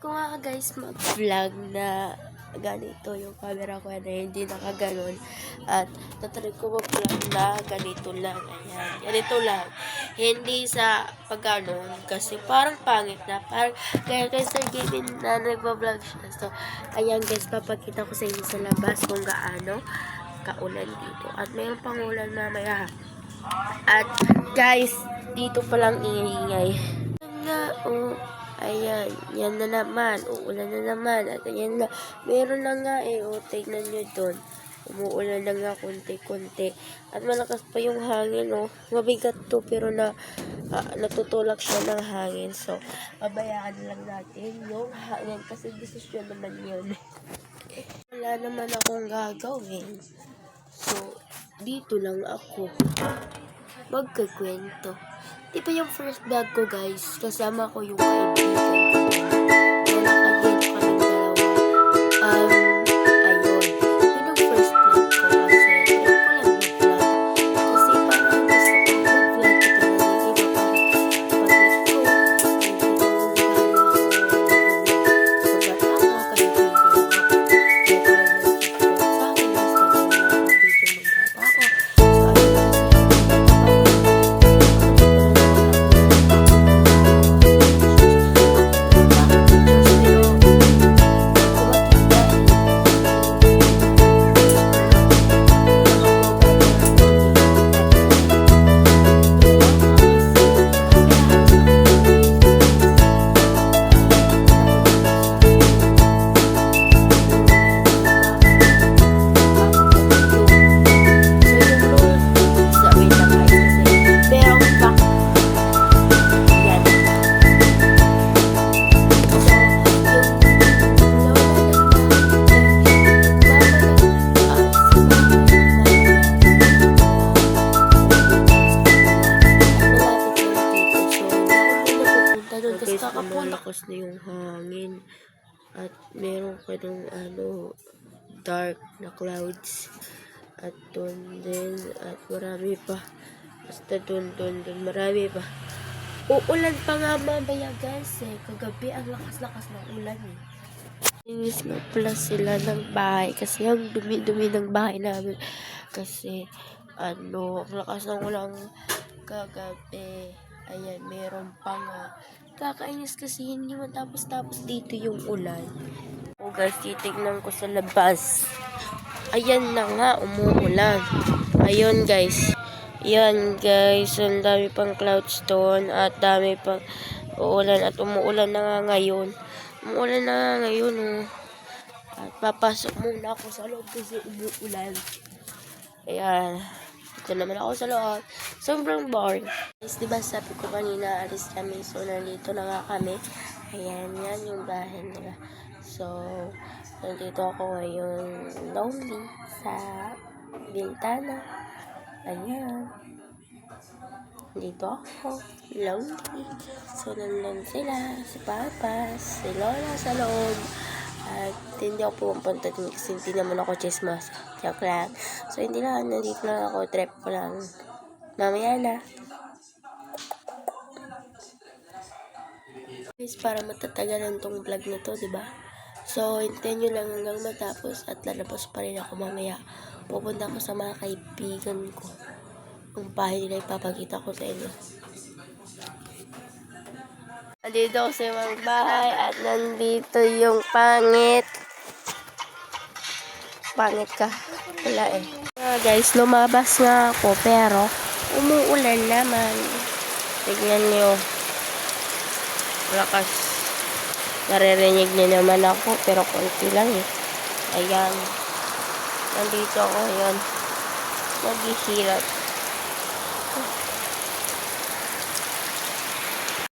ko nga guys mag-vlog na ganito yung camera ko na hindi nakaganon. At tatry ko mag-vlog na ganito lang. Ayan. Ganito lang. Hindi sa pagganon. Kasi parang pangit na. Parang kaya kay Sir Gavin na nagpa-vlog siya. So, ayan guys, papakita ko sa inyo sa labas kung gaano kaulan dito. At mayroon pang ulan mamaya. At guys, dito palang ingay-ingay. Ayan, yan na naman, uulan na naman, at ayan na, meron na nga tignan nyo doon, umuulan na nga konti-konti, at malakas pa yung hangin, mabigat to, pero natutulak siya ng hangin, so, babayaan lang natin yung hangin, kasi desisyon naman yun. Wala naman akong gagawin, so, dito lang ako magkakwento. Di ba yung first vlog ko guys, kasama ko yung kaibigan ko. Nalakad din kami dalawa. Ayun. Yun yung first vlog ko kasi trip ko lang mag-vlog. Kasi parang gusto ko mag-vlog ito na yung iba parang pag-vlog ko. Hindi ko malakas na yung hangin at meron pa ng dark na clouds at doon din at marami pa basta doon marami pa. Uulan pa nga mamaya guys kagabi ang lakas ng ulan Inis na pala sila ng bahay kasi ang dumi-dumi ng bahay namin kasi ang lakas ng ulan kagabi. Ayan, meron pa nga. Kakainis kasi hindi matapos-tapos dito yung ulan. Guys, titignan ko sa labas. Ayan na nga, umuulan. Ayun guys. Yan guys, ang dami pang clouds doon at dami pang uulan at umuulan na nga ngayon. Umuulan na nga ngayon. At papasok muna ako sa loob kasi umuulan. Ayan. Ito naman ako sa loob. Sobrang boring. Guys, diba sabi ko kanina, alis kami. So, nandito na nga kami. Ayan, yan yung bahay nila. So, nandito ako ngayon lonely sa bintana. Ayan. Dito ako lonely. So, nandun sila. Si Papa, si Lola sa loob. At hindi ako pumunta din kasi hindi naman ako chismosa. Joke lang. So, hindi lang. Nandito lang ako. Trip ko lang. Mamaya na. Guys, para matatagalan tong vlog na to, diba? So, hintayin nyo lang hanggang matapos at lalabas pa rin ako mamaya. Pupunta ako sa mga kaibigan ko. Ang bahay nila ipapakita ko sa inyo. Nandito ako sa mga bahay at nandito yung pangit. Pangit ka. Wala guys, lumabas nga ako pero umuulan naman. Tignan nyo. Lakas. Naririnig niyo naman ako pero konti lang Ayan. Nandito ako. Ayan. Naghihirap.